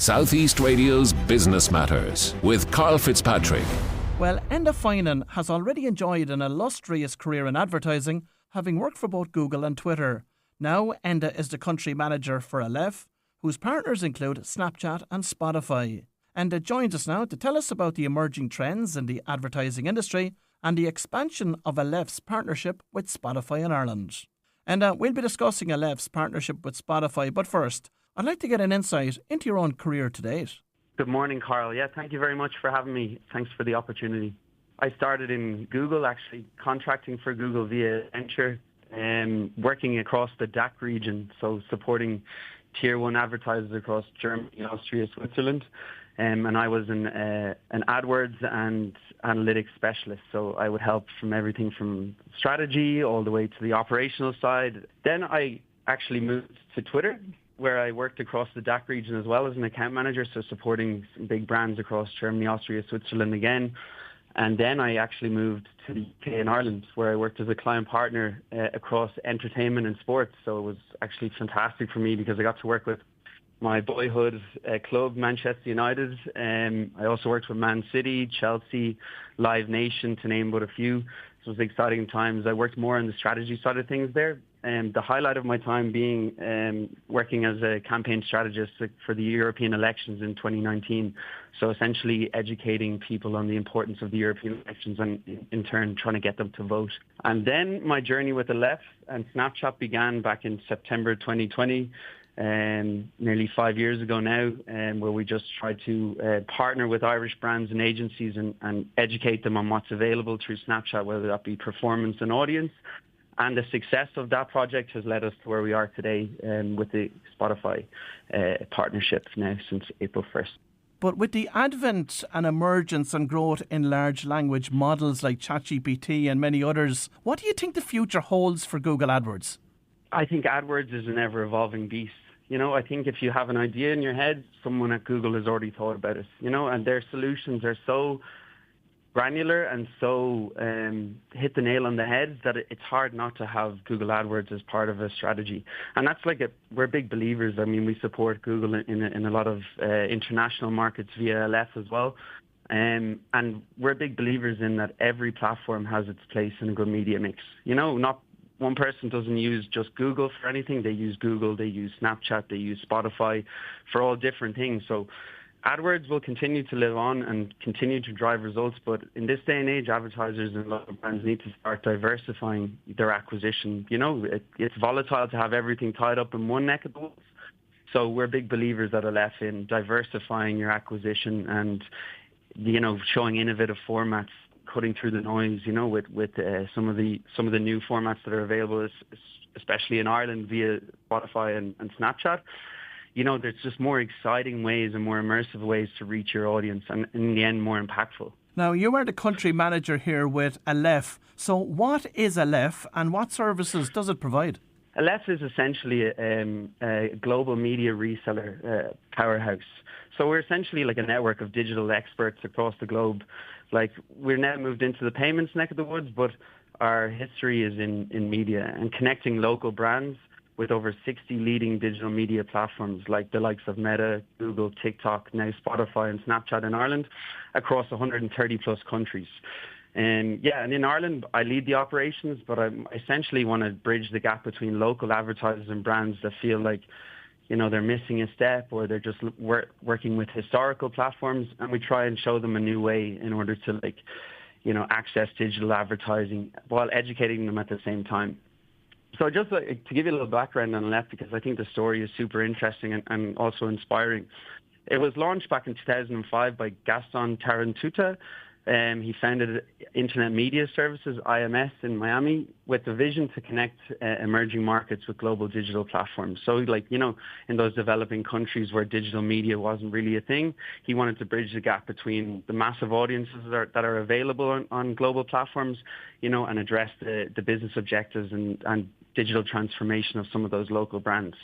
Southeast Radio's Business Matters with Carl Fitzpatrick. Well, Enda Finan has already enjoyed an illustrious career in advertising, having worked for both Google and Twitter. Now, Enda is the country manager for Aleph, whose partners include Snapchat and Spotify. Enda joins us now to tell us about the emerging trends in the advertising industry and the expansion of Aleph's partnership with Spotify in Ireland. And we'll be discussing Aleph's partnership with Spotify, but first, I'd like to get an insight into your own career to date. Good morning, Carl. Yeah, thank you very much for having me. Thanks for the opportunity. I started in Google, actually contracting for Google via Venture, working across the DACH region, so supporting Tier 1 advertisers across Germany, Austria, Switzerland. And I was an AdWords and analytics specialist, so I would help from everything from strategy all the way to the operational side. Then I actually moved to Twitter, where I worked across the DACH region as well as an account manager, so supporting some big brands across Germany, Austria, Switzerland again. And then I actually moved to the UK and Ireland, where I worked as a client partner across entertainment and sports. So it was actually fantastic for me because I got to work with my boyhood club, Manchester United. I also worked with Man City, Chelsea, Live Nation, to name but a few. So it was exciting times. I worked more on the strategy side of things there. The highlight of my time being working as a campaign strategist for the European elections in 2019. So essentially educating people on the importance of the European elections and in turn trying to get them to vote. And then my journey with Aleph and Snapchat began back in September 2020, nearly 5 years ago now, where we just tried to partner with Irish brands and agencies and educate them on what's available through Snapchat, whether that be performance and audience. And the success of that project has led us to where we are today with the Spotify partnership now since April 1st. But with the advent and emergence and growth in large language models like ChatGPT and many others, what do you think the future holds for Google AdWords? I think AdWords is an ever-evolving beast. You know, I think if you have an idea in your head, someone at Google has already thought about it, you know, and their solutions are so granular and so hit the nail on the head that it's hard not to have Google AdWords as part of a strategy. And that's we're big believers. I mean, we support Google in a lot of international markets via Aleph as well. And we're big believers in that every platform has its place in a good media mix. You know, not one person doesn't use just Google for anything. They use Google, they use Snapchat, they use Spotify for all different things. So AdWords will continue to live on and continue to drive results, but in this day and age, advertisers and a lot of brands need to start diversifying their acquisition. You know, it's volatile to have everything tied up in one neck of the woods. So we're big believers at Aleph in diversifying your acquisition and, you know, showing innovative formats, cutting through the noise, you know, with some of the new formats that are available, especially in Ireland via Spotify and Snapchat. You know, there's just more exciting ways and more immersive ways to reach your audience and in the end more impactful. Now, you are the country manager here with Aleph. So what is Aleph and what services does it provide? Aleph is essentially a global media reseller powerhouse. So we're essentially like a network of digital experts across the globe. Like, we're now moved into the payments neck of the woods, but our history is in media and connecting local brands with over 60 leading digital media platforms like the likes of Meta, Google, TikTok, now Spotify and Snapchat in Ireland across 130 plus countries. And in Ireland, I lead the operations, but I essentially want to bridge the gap between local advertisers and brands that feel like, you know, they're missing a step or they're just working with historical platforms. And we try and show them a new way in order to, like, you know, access digital advertising while educating them at the same time. So just to give you a little background on Aleph, because I think the story is super interesting and also inspiring. It was launched back in 2005 by Gaston Tarantuta. He founded Internet Media Services, IMS, in Miami with the vision to connect emerging markets with global digital platforms. So, like, you know, in those developing countries where digital media wasn't really a thing, he wanted to bridge the gap between the massive audiences that are available on global platforms, you know, and address the business objectives and digital transformation of some of those local brands.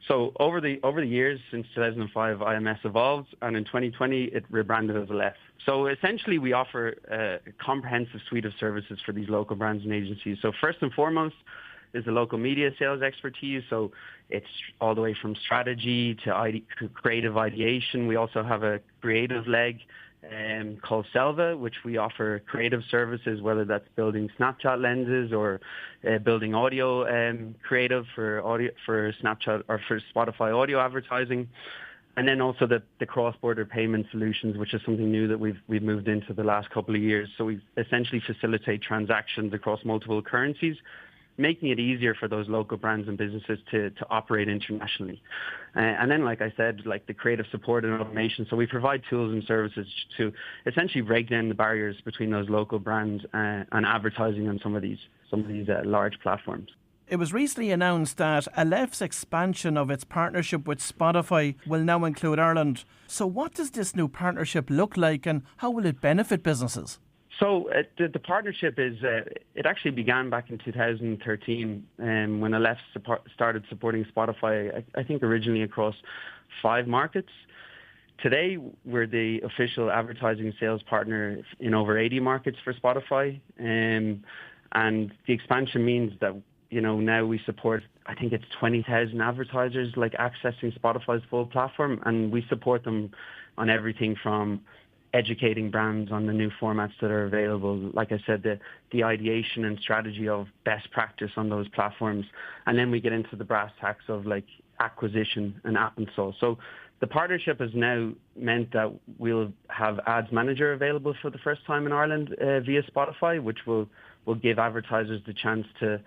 So over the years, since 2005, IMS evolved, and in 2020, it rebranded as Aleph. So essentially, we offer a comprehensive suite of services for these local brands and agencies. So first and foremost, is the local media sales expertise. So it's all the way from strategy to creative ideation. We also have a creative leg called Selva, which we offer creative services, whether that's building Snapchat lenses or building audio creative for Snapchat or for Spotify audio advertising. And then also the cross-border payment solutions, which is something new that we've moved into the last couple of years. So we essentially facilitate transactions across multiple currencies, making it easier for those local brands and businesses to operate internationally. And then, like I said, like the creative support and automation. So we provide tools and services to essentially break down the barriers between those local brands and advertising on some of these large platforms. It was recently announced that Aleph's expansion of its partnership with Spotify will now include Ireland. So what does this new partnership look like and how will it benefit businesses? So the partnership it actually began back in 2013 when Aleph started supporting Spotify, I think originally across 5 markets. Today, we're the official advertising sales partner in over 80 markets for Spotify. And the expansion means that, now we support, I think it's 20,000 advertisers like accessing Spotify's full platform. And we support them on everything from educating brands on the new formats that are available. Like I said, the ideation and strategy of best practice on those platforms. And then we get into the brass tacks of like acquisition and app install. So the partnership has now meant that we'll have Ads Manager available for the first time in Ireland via Spotify, which will give advertisers the chance to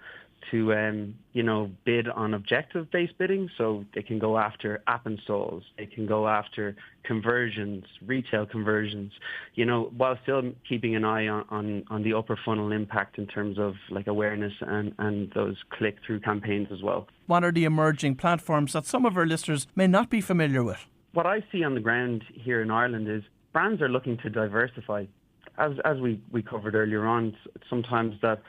bid on objective-based bidding. So they can go after app installs, they can go after conversions, retail conversions, while still keeping an eye on the upper funnel impact in terms of like awareness and those click-through campaigns as well. What are the emerging platforms that some of our listeners may not be familiar with? What I see on the ground here in Ireland is brands are looking to diversify. As we covered earlier on, sometimes that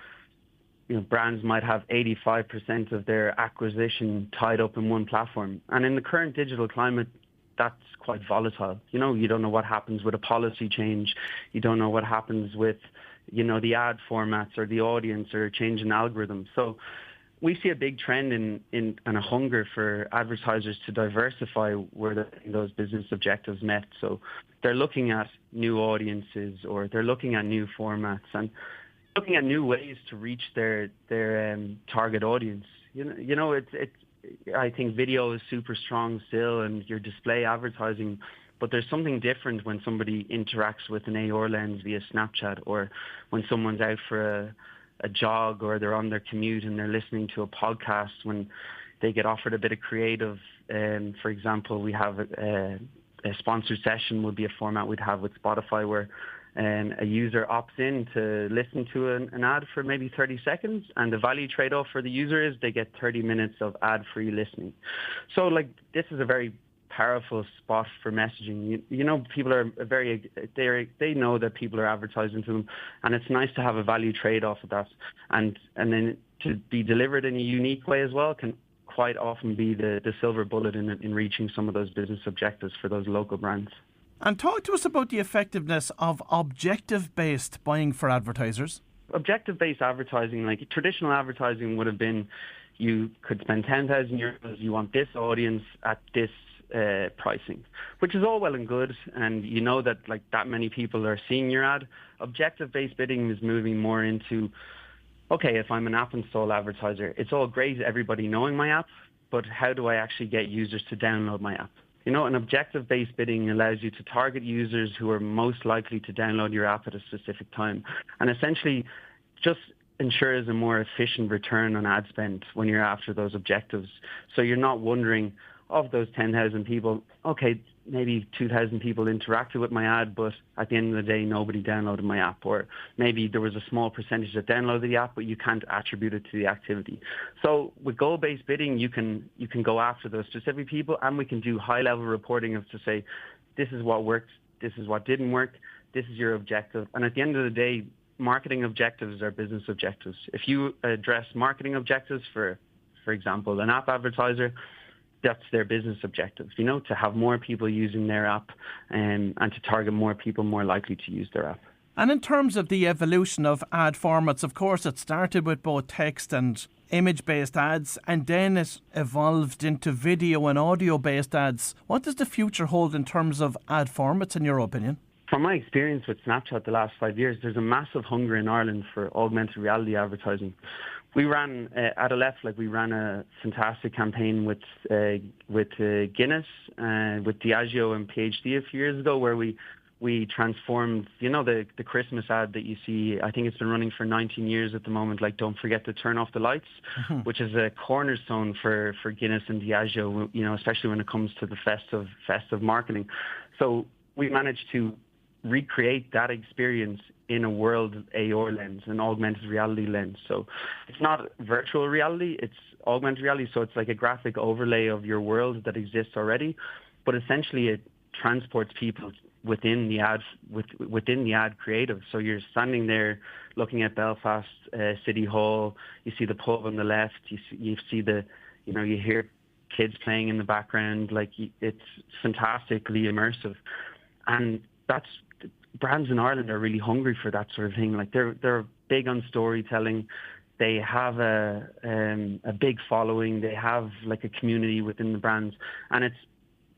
brands might have 85% of their acquisition tied up in one platform. And in the current digital climate, that's quite volatile. You don't know what happens with a policy change. You don't know what happens with, the ad formats or the audience or a change in algorithms. So we see a big trend in a hunger for advertisers to diversify where those business objectives met. So they're looking at new audiences or they're looking at new formats and looking at new ways to reach their target audience. I think video is super strong still, and your display advertising, but there's something different when somebody interacts with an AR lens via Snapchat, or when someone's out for a jog, or they're on their commute and they're listening to a podcast, when they get offered a bit of creative. For example, we have a sponsored session would be a format we'd have with Spotify where a user opts in to listen to an ad for maybe 30 seconds, and the value trade-off for the user is they get 30 minutes of ad-free listening. So, this is a very powerful spot for messaging. People are they know that people are advertising to them, and it's nice to have a value trade-off of that, and then to be delivered in a unique way as well can quite often be the silver bullet in reaching some of those business objectives for those local brands. And talk to us about the effectiveness of objective-based buying for advertisers. Objective-based advertising, like traditional advertising would have been, you could spend €10,000, you want this audience at this pricing, which is all well and good, and that many people are seeing your ad. Objective-based bidding is moving more into, okay, if I'm an app install advertiser, it's all great everybody knowing my app, but how do I actually get users to download my app? An objective-based bidding allows you to target users who are most likely to download your app at a specific time, and essentially just ensures a more efficient return on ad spend when you're after those objectives. So you're not wondering, of those 10,000 people, okay, maybe 2,000 people interacted with my ad, but at the end of the day, nobody downloaded my app. Or maybe there was a small percentage that downloaded the app, but you can't attribute it to the activity. So with goal-based bidding, you can go after those specific people, and we can do high-level reporting of to say, this is what worked, this is what didn't work, this is your objective. And at the end of the day, marketing objectives are business objectives. If you address marketing objectives for example, an app advertiser, that's their business objective, to have more people using their app and to target more people more likely to use their app. And in terms of the evolution of ad formats, of course, it started with both text and image-based ads, and then it evolved into video and audio-based ads. What does the future hold in terms of ad formats, in your opinion? From my experience with Snapchat the last 5 years, there's a massive hunger in Ireland for augmented reality advertising. We ran at Aleph, we ran a fantastic campaign with Guinness, with Diageo and PhD a few years ago, where we transformed, the Christmas ad that you see. I think it's been running for 19 years at the moment, don't forget to turn off the lights, which is a cornerstone for Guinness and Diageo, especially when it comes to the festive marketing. So we managed to recreate that experience in a world AR lens, an augmented reality lens. So it's not virtual reality, it's augmented reality. So it's like a graphic overlay of your world that exists already, but essentially it transports people within the ad creative. So you're standing there looking at Belfast City Hall. You see the pub on the left. You see you hear kids playing in the background. It's fantastically immersive, and brands in Ireland are really hungry for that sort of thing. They're big on storytelling. They have a big following. They have a community within the brands, and it's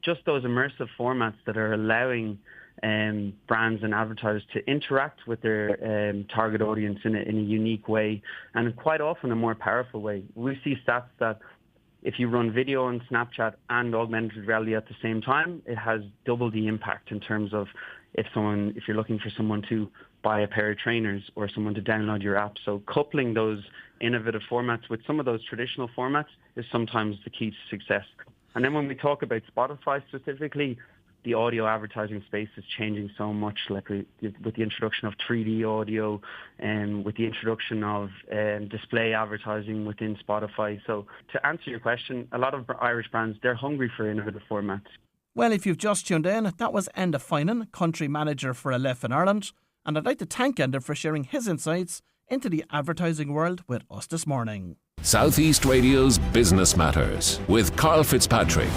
just those immersive formats that are allowing brands and advertisers to interact with their target audience in a unique way, and quite often a more powerful way. We see stats that if you run video on Snapchat and augmented reality at the same time, it has double the impact in terms of if you're looking for someone to buy a pair of trainers or someone to download your app. So coupling those innovative formats with some of those traditional formats is sometimes the key to success. And then when we talk about Spotify specifically, the audio advertising space is changing so much, with the introduction of 3D audio and with the introduction of display advertising within Spotify. So to answer your question, a lot of Irish brands, they're hungry for innovative formats. Well, if you've just tuned in, that was Enda Finan, Country Manager for Aleph in Ireland. And I'd like to thank Enda for sharing his insights into the advertising world with us this morning. Southeast Radio's Business Matters with Carl Fitzpatrick.